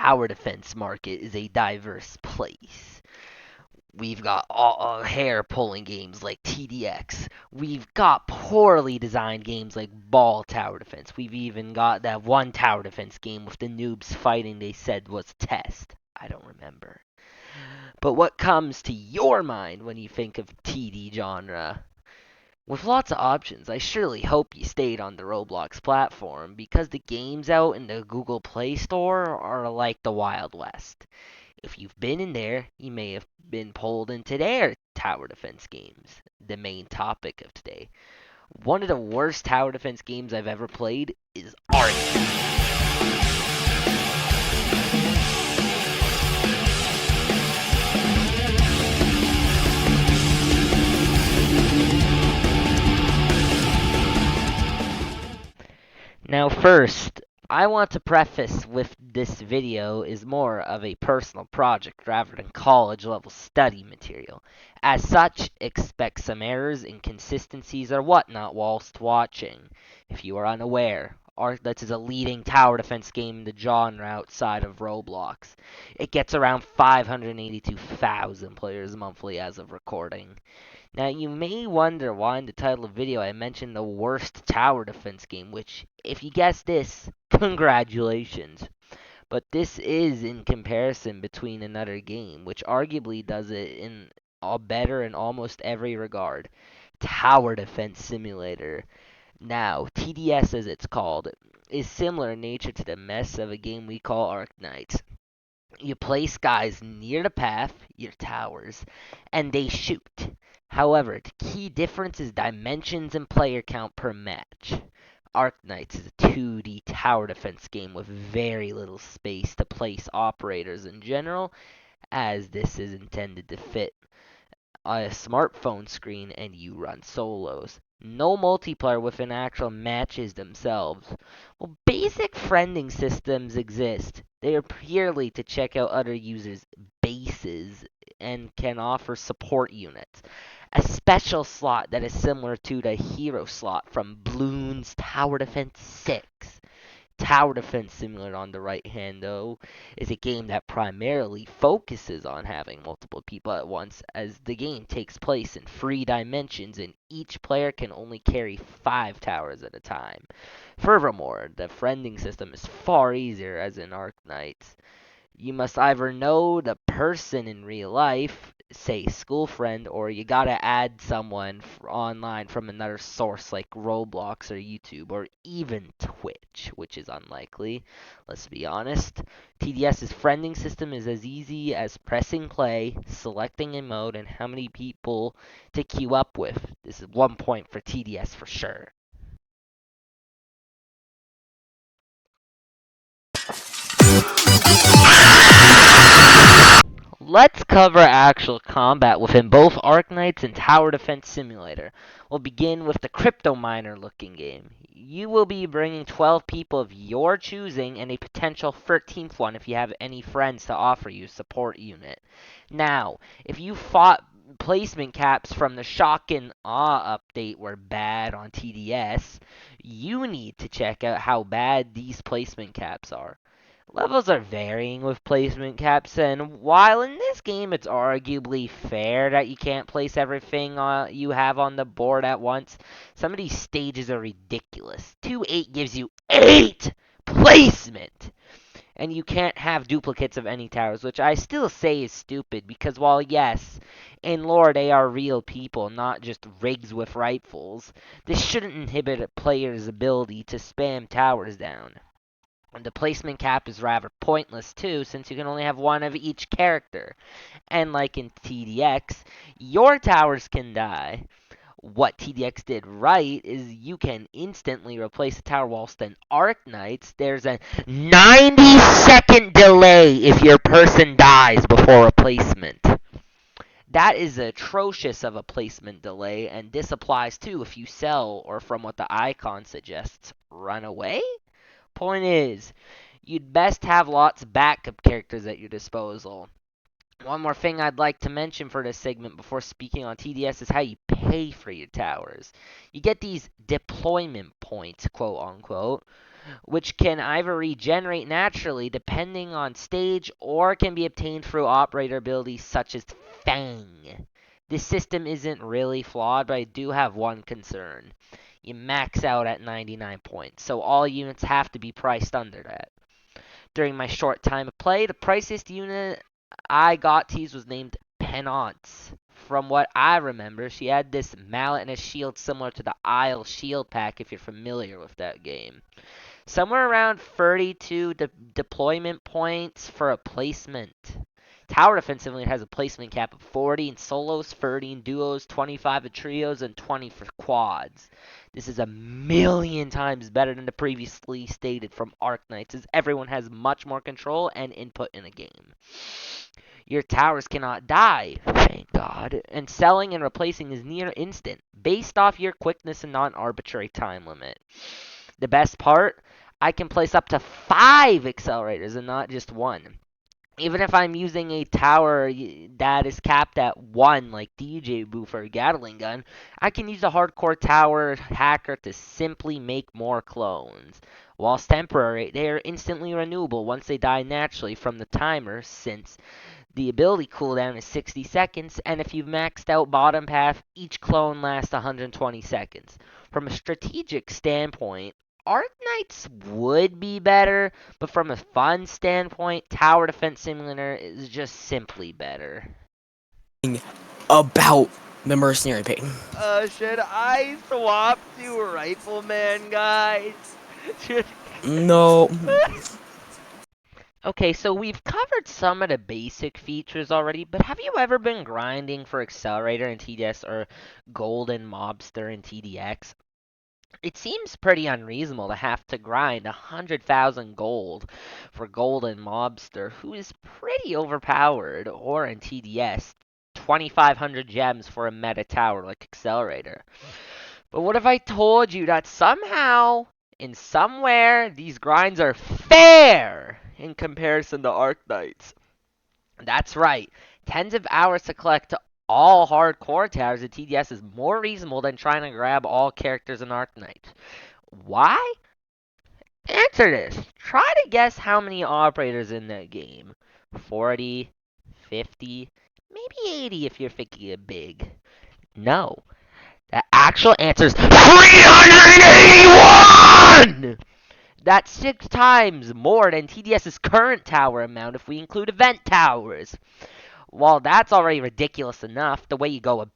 tower defense market is a diverse place. We've got hair pulling games like TDX. We've got poorly designed games like ball tower defense. We've even got that one tower defense game with the noobs fighting they said was a test. I don't remember. But what comes to your mind when you think of TD genre? With lots of options, I surely hope you stayed on the Roblox platform because the games out in the Google Play Store are like the Wild West. If you've been in there, you may have been pulled into their tower defense games, the main topic of today. One of the worst tower defense games I've ever played is Arknights. Now first, I want to preface with this video is more of a personal project rather than college level study material. As such, expect some errors, inconsistencies, or whatnot whilst watching. If you are unaware, Arknights is a leading tower defense game in the genre outside of Roblox. It gets around 582,000 players monthly as of recording. Now, you may wonder why in the title of the video I mentioned the worst tower defense game, which, if you guessed this, congratulations. But this is in comparison between another game, which arguably does it in all better in almost every regard. Tower Defense Simulator. Now, TDS as it's called, is similar in nature to the mess of a game we call Arknights. You place guys near the path, your towers, and they shoot. However, the key difference is dimensions and player count per match. Arknights is a 2D tower defense game with very little space to place operators in general, as this is intended to fit a smartphone screen and you run solos. No multiplayer within actual matches themselves. Well, basic friending systems exist. They are purely to check out other users' bases and can offer support units. A special slot that is similar to the hero slot from Bloons Tower Defense 6. Tower Defense Simulator on the right hand, though, is a game that primarily focuses on having multiple people at once, as the game takes place in 3 dimensions and each player can only carry 5 towers at a time. Furthermore, the friending system is far easier, as in Arknights. You must either know the person in real life, say school friend, or you gotta add someone online from another source like Roblox or YouTube or even Twitch, which is unlikely. Let's be honest. TDS's friending system is as easy as pressing play, selecting a mode, and how many people to queue up with. This is 1 point for TDS for sure. Let's cover actual combat within both Arknights and Tower Defense Simulator. We'll begin with the Crypto Miner looking game. You will be bringing 12 people of your choosing and a potential 13th one if you have any friends to offer you support unit. Now, if you fought placement caps from the Shock and Awe update were bad on TDS, you need to check out how bad these placement caps are. Levels are varying with placement caps, and while in this game it's arguably fair that you can't place everything you have on the board at once, some of these stages are ridiculous. 2-8 gives you 8 placement! And you can't have duplicates of any towers, which I still say is stupid, because while yes, in lore they are real people, not just rigs with rifles, this shouldn't inhibit a player's ability to spam towers down. And the placement cap is rather pointless too, since you can only have one of each character. And like in TDX, your towers can die. What TDX did right is you can instantly replace a tower, whilst in Arknights, there's a 90-second delay if your person dies before replacement. That is atrocious of a placement delay, and this applies too if you sell, or from what the icon suggests, run away? Point is, you'd best have lots of backup characters at your disposal. One more thing I'd like to mention for this segment before speaking on TDS is how you pay for your towers. You get these deployment points, quote unquote, which can either regenerate naturally depending on stage or can be obtained through operator abilities such as Fang. This system isn't really flawed, but I do have one concern. You max out at 99 points, so all units have to be priced under that. During my short time of play, the priciest unit I got to use was named Penance. From what I remember, she had this mallet and a shield similar to the Isle shield pack if you're familiar with that game. Somewhere around 32 deployment points for a placement. Tower defensively it has a placement cap of 40 in solos, 30 in duos, 25 in trios, and 20 for quads. This is a million times better than the previously stated from Arknights, as everyone has much more control and input in a game. Your towers cannot die, thank God, and selling and replacing is near instant, based off your quickness and non-arbitrary time limit. The best part, I can place up to 5 accelerators and not just one. Even if I'm using a tower that is capped at 1, like DJ Booth or Gatling Gun, I can use a hardcore tower hacker to simply make more clones. Whilst temporary, they are instantly renewable once they die naturally from the timer, since the ability cooldown is 60 seconds, and if you've maxed out bottom path, each clone lasts 120 seconds. From a strategic standpoint, Arknights would be better, but from a fun standpoint, Tower Defense Simulator is just simply better. About the mercenary pay. Should I swap to Rifleman, guys? No. Okay, so we've covered some of the basic features already, but have you ever been grinding for Accelerator in TDS or Golden Mobster in TDX? It seems pretty unreasonable to have to grind 100,000 gold for Golden Mobster, who is pretty overpowered, or in TDS, 2,500 gems for a meta tower like Accelerator. But what if I told you that somehow, in somewhere, these grinds are fair in comparison to Arknights? That's right. Tens of hours to collect all hardcore towers in TDS is more reasonable than trying to grab all characters in Arknights. Why? Answer this. Try to guess how many operators in that game. 40, 50, maybe 80 if you're thinking it big. No. The actual answer is 381! That's 6 times more than TDS's current tower amount if we include event towers. While that's already ridiculous enough, the way you go about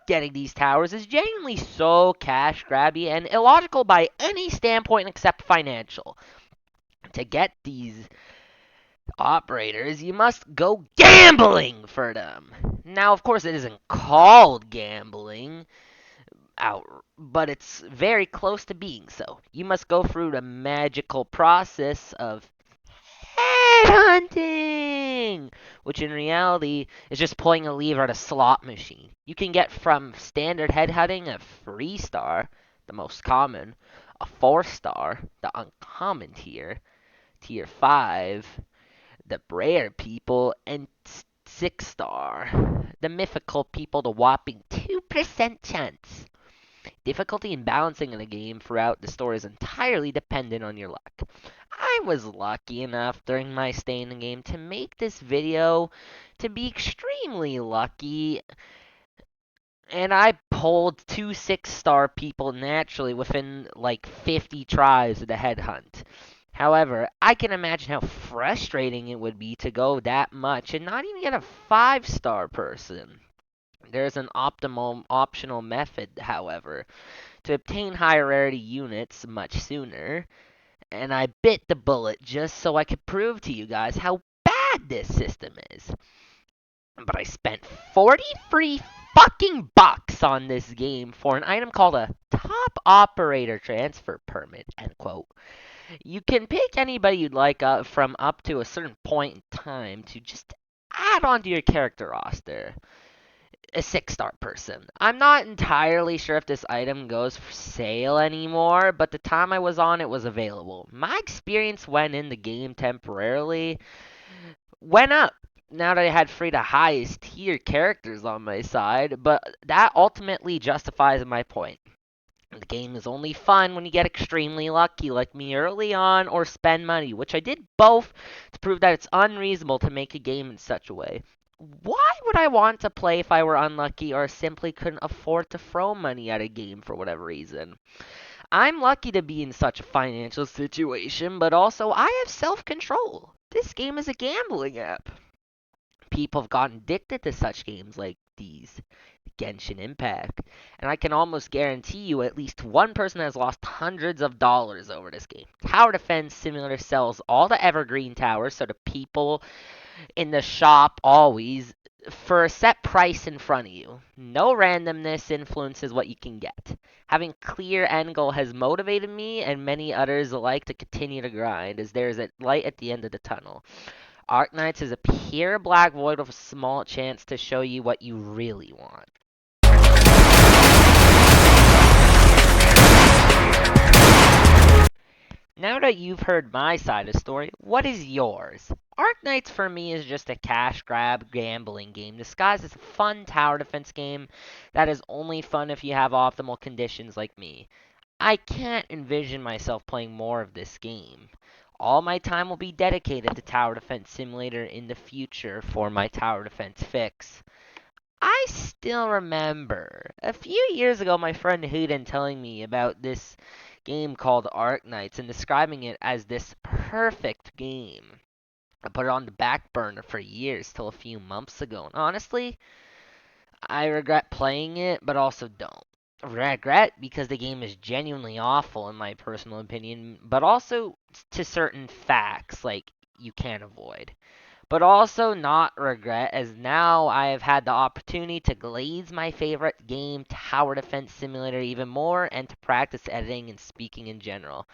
getting these towers is genuinely so cash grabby and illogical by any standpoint except financial. To get these operators, you must go gambling for them. Now, of course, it isn't called gambling, but it's very close to being so. You must go through the magical process of headhunting, which in reality is just pulling a lever at a slot machine. You can get from standard headhunting a 3-star, the most common, a 4-star, the uncommon tier, tier 5, the rare people, and 6-star, the mythical people, the whopping 2% chance. Difficulty in balancing in a game throughout the story is entirely dependent on your luck. I was lucky enough during my stay in the game to make this video to be extremely lucky, and I pulled 2 6-star people naturally within like 50 tries of the headhunt. However, I can imagine how frustrating it would be to go that much and not even get a 5-star person. There's an optional method, however, to obtain higher rarity units much sooner, and I bit the bullet just so I could prove to you guys how bad this system is. But I spent 43 fucking bucks on this game for an item called a top operator transfer permit, end quote. You can pick anybody you'd like from up to a certain point in time to just add onto your character roster. A 6-star person. I'm not entirely sure if this item goes for sale anymore, but the time I was on it was available. My experience when in the game temporarily went up. now that I had three of the highest tier characters on my side, but that ultimately justifies my point. The game is only fun when you get extremely lucky, like me early on, or spend money, which I did both to prove that it's unreasonable to make a game in such a way. Why would I want to play if I were unlucky or simply couldn't afford to throw money at a game for whatever reason? I'm lucky to be in such a financial situation, but also I have self control. This game is a gambling app. People have gotten addicted to such games like these. Genshin Impact. And I can almost guarantee you at least one person has lost hundreds of dollars over this game. Tower Defense Simulator sells all the evergreen towers, so the people in the shop always for a set price in front of you. No randomness influences what you can get. Having clear end goal has motivated me and many others alike to continue to grind as there is a light at the end of the tunnel. Arknights is a pure black void with a small chance to show you what you really want. Now that you've heard my side of the story, what is yours? Arknights for me is just a cash grab gambling game disguised as a fun tower defense game that is only fun if you have optimal conditions like me. I can't envision myself playing more of this game. All my time will be dedicated to Tower Defense Simulator in the future for my tower defense fix. I still remember a few years ago my friend Hayden telling me about this game called Arknights and describing it as this perfect game. I put it on the back burner for years till a few months ago. And honestly, I regret playing it, but also don't. Regret because the game is genuinely awful in my personal opinion, but also to certain facts like you can't avoid. But also not regret, as now I have had the opportunity to glaze my favorite game, Tower Defense Simulator, even more, and to practice editing and speaking in general.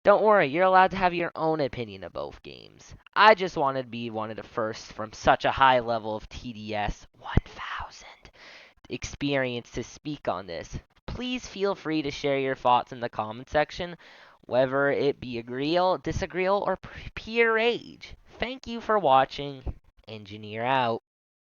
Don't worry, you're allowed to have your own opinion of both games. I just wanted to be one of the first from such a high level of TDS 1000 experience to speak on this. Please feel free to share your thoughts in the comment section, whether it be agreeable, disagreeable, or pure rage. Thank you for watching. Engineer out.